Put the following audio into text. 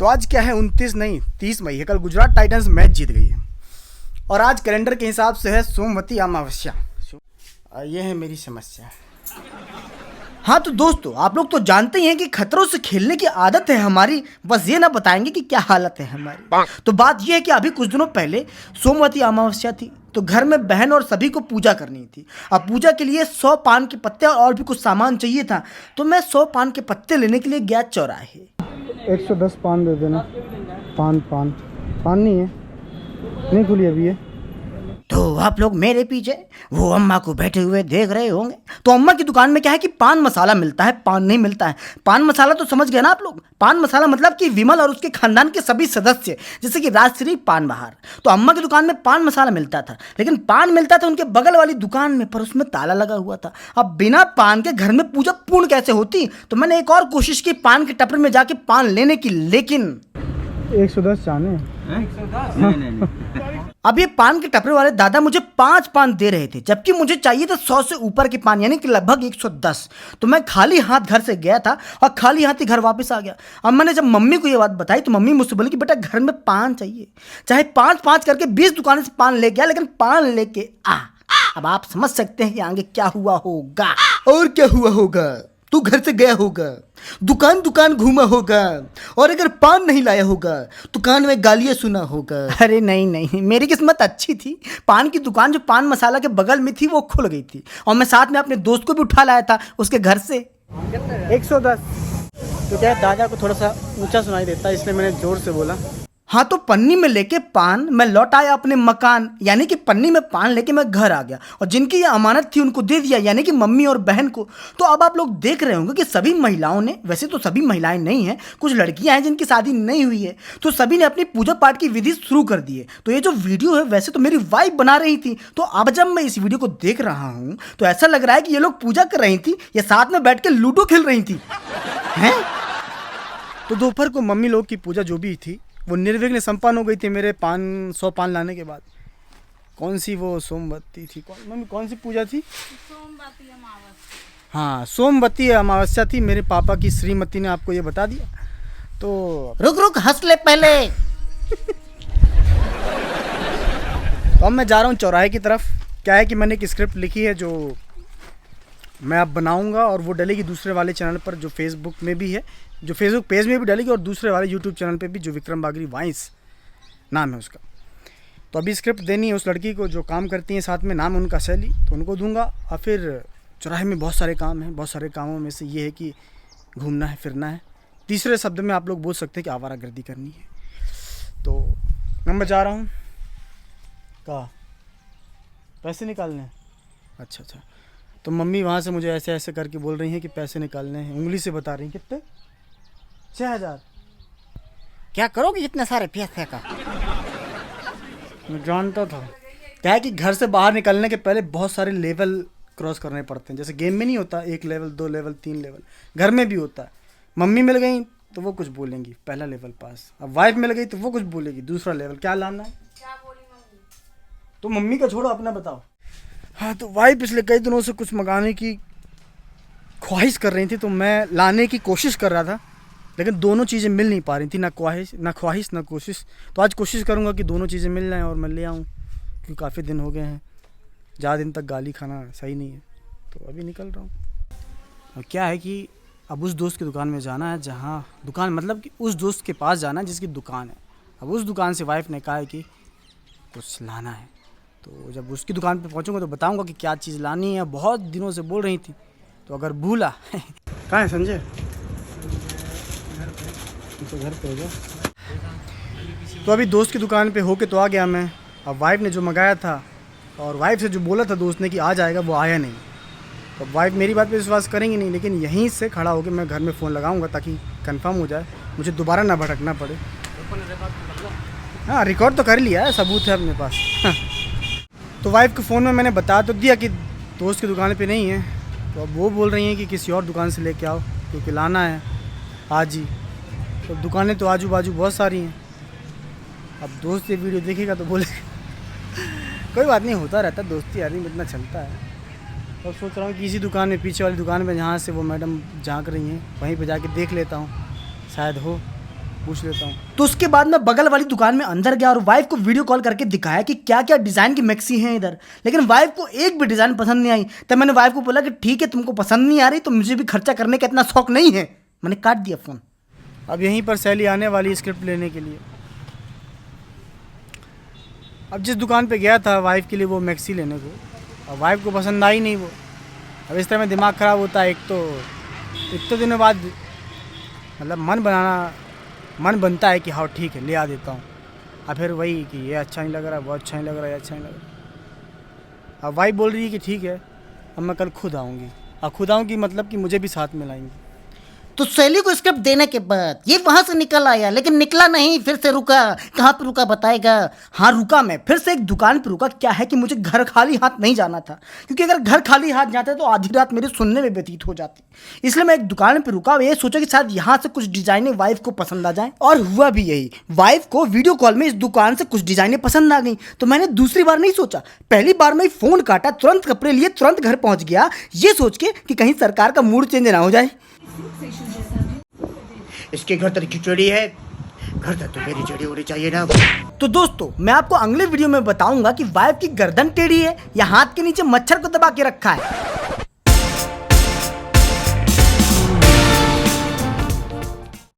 तो आज क्या है 29 नहीं 30 मई है। कल गुजरात टाइटंस मैच जीत गई है और आज कैलेंडर के हिसाब से है सोमवती अमावस्या। ये है मेरी समस्या। हाँ तो दोस्तों, आप लोग तो जानते ही हैं कि खतरों से खेलने की आदत है हमारी, बस ये ना बताएंगे कि क्या हालत है हमारी। तो बात ये है कि अभी कुछ दिनों पहले सोमवती अमावस्या थी, तो घर में बहन और सभी को पूजा करनी थी। अब पूजा के लिए 100 पान के पत्ते और भी कुछ सामान चाहिए था, तो मैं 100 पान के पत्ते लेने के लिए गया चौराहे। 110 पान दे देना। पान नहीं है, नहीं खुली अभी है। तो आप लोग मेरे पीछे वो अम्मा को बैठे हुए देख रहे होंगे। तो अम्मा की दुकान में क्या है कि पान मसाला मिलता है, पान नहीं मिलता है। पान मसाला तो समझ गए ना आप लोग। पान मसाला मतलब कि विमल और उसके खानदान के सभी सदस्य, जैसे कि राजश्री पान बहार। तो अम्मा की दुकान में पान मसाला मिलता था, लेकिन पान मिलता था उनके बगल वाली दुकान में, पर उसमें ताला लगा हुआ था। अब बिना पान के घर में पूजा पूर्ण कैसे होती। तो मैंने एक और कोशिश की पान के टपरे में जाके पान लेने की, लेकिन 110 चाने। अब ये पान के टपरे वाले दादा मुझे 5 पान दे रहे थे, जबकि मुझे चाहिए था 100 से ऊपर के पान, यानी कि लगभग 110। तो मैं खाली हाथ घर से गया था और खाली हाथ ही घर वापस आ गया। अब मैंने जब मम्मी को ये बात बताई तो मम्मी मुझसे बोली कि बेटा घर में पान चाहिए, चाहे 5-5 करके 20 दुकानों से पान ले गया, लेकिन पान लेके आ। अब आप समझ सकते हैं कि आगे क्या हुआ होगा। और क्या हुआ होगा, तू घर से गया होगा, दुकान दुकान घूमा होगा, और अगर पान नहीं लाया होगा तो कान में गालियां सुना होगा। अरे नहीं, मेरी किस्मत अच्छी थी। पान की दुकान जो पान मसाला के बगल में थी वो खुल गई थी, और मैं साथ में अपने दोस्त को भी उठा लाया था उसके घर से। 110। तो क्या दादा को थोड़ा सा ऊंचा सुनाई देता है, इसलिए मैंने जोर से बोला। हाँ तो पन्नी में लेके पान मैं लौट आया अपने मकान, यानी कि पन्नी में पान लेके मैं घर आ गया, और जिनकी ये अमानत थी उनको दे दिया, यानी कि मम्मी और बहन को। तो अब आप लोग देख रहे होंगे कि सभी महिलाओं ने, वैसे तो सभी महिलाएं नहीं हैं, कुछ लड़कियां हैं जिनकी शादी नहीं हुई है, तो सभी ने अपनी पूजा पाठ की विधि शुरू कर दी है। तो ये जो वीडियो है वैसे तो मेरी वाइफ बना रही थी, तो अब जब मैं इस वीडियो को देख रहा हूँ तो ऐसा लग रहा है कि ये लोग पूजा कर रही थी या साथ में बैठ के लूडो खेल रही थी। हैं? तो दोपहर को मम्मी लोग की पूजा जो भी थी वो निर्विघ्न संपन्न हो गई थी मेरे 100 पान लाने के बाद। कौन सी वो सोमवती थी, मम्मी कौन सी पूजा थी? सोमवती अमावस्या। हाँ सोमवती अमावस्या थी। मेरे पापा की श्रीमती ने आपको ये बता दिया। तो रुक हंस ले पहले। तो अब मैं जा रहा हूँ चौराहे की तरफ। क्या है कि मैंने एक स्क्रिप्ट लिखी है जो मैं अब बनाऊंगा, और वो डलेगी दूसरे वाले चैनल पर जो फेसबुक में भी है, जो फेसबुक पेज में भी डलेगी, और दूसरे वाले यूट्यूब चैनल पे भी जो विक्रम बागरी वाइंस नाम है उसका। तो अभी स्क्रिप्ट देनी है उस लड़की को जो काम करती हैं साथ में, नाम है उनका शैली, तो उनको दूंगा। और फिर चौराहे में बहुत सारे काम हैं, बहुत सारे कामों में से ये है कि घूमना है, फिरना है। तीसरे शब्द में आप लोग बोल सकते हैं कि आवारागर्दी करनी है। तो मैं जा रहा हूँ। कहाँ? पैसे निकालने हैं? अच्छा। तो मम्मी वहाँ से मुझे ऐसे ऐसे करके बोल रही हैं कि पैसे निकालने हैं, उंगली से बता रही हैं। कितने? 6000। क्या करोगे इतने सारे पैसे का? मैं जानता था। क्या है कि घर से बाहर निकलने के पहले बहुत सारे लेवल क्रॉस करने पड़ते हैं। जैसे गेम में नहीं होता 1 लेवल 2 लेवल 3 लेवल, घर में भी होता है। मम्मी मिल गई तो वो कुछ बोलेंगी, पहला लेवल पास। अब वाइफ मिल गई तो वो कुछ बोलेगी, दूसरा लेवल। क्या लाना है? क्या बोली मम्मी? तो मम्मी का छोड़ो, अपना बताओ। हाँ तो वाइफ पिछले कई दिनों से कुछ मंगाने की ख्वाहिश कर रही थी, तो मैं लाने की कोशिश कर रहा था, लेकिन दोनों चीज़ें मिल नहीं पा रही थी। ना ख्वाहिश ना कोशिश। तो आज कोशिश करूँगा कि दोनों चीज़ें मिल जाएँ और मैं ले आऊँ, क्योंकि काफ़ी दिन हो गए हैं। ज़्यादा दिन तक गाली खाना सही नहीं है, तो अभी निकल रहा हूँ। और क्या है कि अब उस दोस्त की दुकान में जाना है, जहाँ दुकान मतलब कि उस दोस्त के पास जाना है जिसकी दुकान है। अब उस दुकान से वाइफ ने कहा है कि कुछ लाना है, तो जब उसकी दुकान पे पहुंचूंगा तो बताऊंगा कि क्या चीज़ लानी है। बहुत दिनों से बोल रही थी, तो अगर भूला। कहाँ है संजय? घर पे हो गया। तो अभी दोस्त की दुकान पे होके तो आ गया मैं। अब वाइफ ने जो मंगाया था और वाइफ से जो बोला था दोस्त ने कि आ जाएगा, वो आया नहीं। तो वाइफ मेरी बात पे विश्वास करेंगी नहीं, लेकिन यहीं से खड़ा होकर मैं घर में फ़ोन लगाऊंगा ताकि कंफर्म हो जाए, मुझे दोबारा ना भटकना पड़े। हाँ रिकॉर्ड तो कर लिया है, सबूत है अपने पास। तो वाइफ के फ़ोन में मैंने बता तो दिया कि दोस्त की दुकान पे नहीं है, तो अब वो बोल रही हैं कि किसी और दुकान से लेके आओ क्योंकि लाना है आज ही। तो दुकानें तो आजू बाजू बहुत सारी हैं। अब दोस्त ये वीडियो देखेगा तो बोलेगा कोई बात नहीं, होता रहता दोस्ती यारी में, इतना चलता है। और सोच रहा हूँ कि इसी दुकान में, पीछे वाली दुकान में जहाँ से वो मैडम झाँक रही हैं, वहीं पे जाके देख लेता हूँ, शायद हो। पूछ लेता हूँ। तो उसके बाद मैं बगल वाली दुकान में अंदर गया और वाइफ को वीडियो कॉल करके दिखाया कि क्या क्या डिज़ाइन की मैक्सी हैं इधर, लेकिन वाइफ को एक भी डिज़ाइन पसंद नहीं आई। तब मैंने वाइफ को बोला कि ठीक है, तुमको पसंद नहीं आ रही तो मुझे भी खर्चा करने का इतना शौक नहीं है। मैंने काट दिया फ़ोन। अब यहीं पर सैली आने वाली स्क्रिप्ट लेने के लिए। अब जिस दुकान पे गया था वाइफ के लिए वो मैक्सी लेने को, अब वाइफ को पसंद आई नहीं वो। अब इस तरह में दिमाग ख़राब होता है। एक तो दिनों बाद मतलब मन बनता है कि हाँ ठीक है ले आ देता हूँ, और फिर वही कि ये अच्छा नहीं लग रहा, वो अच्छा नहीं लग रहा, ये अच्छा नहीं लग रहा। अब वाइफ बोल रही है कि ठीक है अब मैं कल खुद आऊँगी, और खुद आऊँगी मतलब कि मुझे भी साथ में लाएंगी। तो सैली को स्क्रिप्ट देने के बाद ये वहां से निकल आया, लेकिन निकला नहीं, फिर से रुका। कहाँ पे रुका बताएगा? हाँ रुका, मैं फिर से एक दुकान पे रुका। क्या है कि मुझे घर खाली हाथ नहीं जाना था, क्योंकि अगर घर खाली हाथ जाता तो आधी रात मेरे सुनने में व्यतीत हो जाती। इसलिए मैं एक दुकान पे रुका, ये सोचा कि शायद यहाँ से कुछ डिजाइनें वाइफ को पसंद आ जाएं, और हुआ भी यही। वाइफ को वीडियो कॉल में इस दुकान से कुछ डिजाइनें पसंद आ गई। तो मैंने दूसरी बार नहीं सोचा, पहली बार में फ़ोन काटा, तुरंत कपड़े लिए, तुरंत घर पहुँच गया, ये सोच के कि कहीं सरकार का मूड चेंज ना हो जाए। इसके घर तक खिचड़ी है, घर तक तो मेरी चढ़ी होनी चाहिए ना। तो दोस्तों मैं आपको अगले वीडियो में बताऊंगा कि वाइफ की गर्दन टेढ़ी है या हाथ के नीचे मच्छर को दबा के रखा है।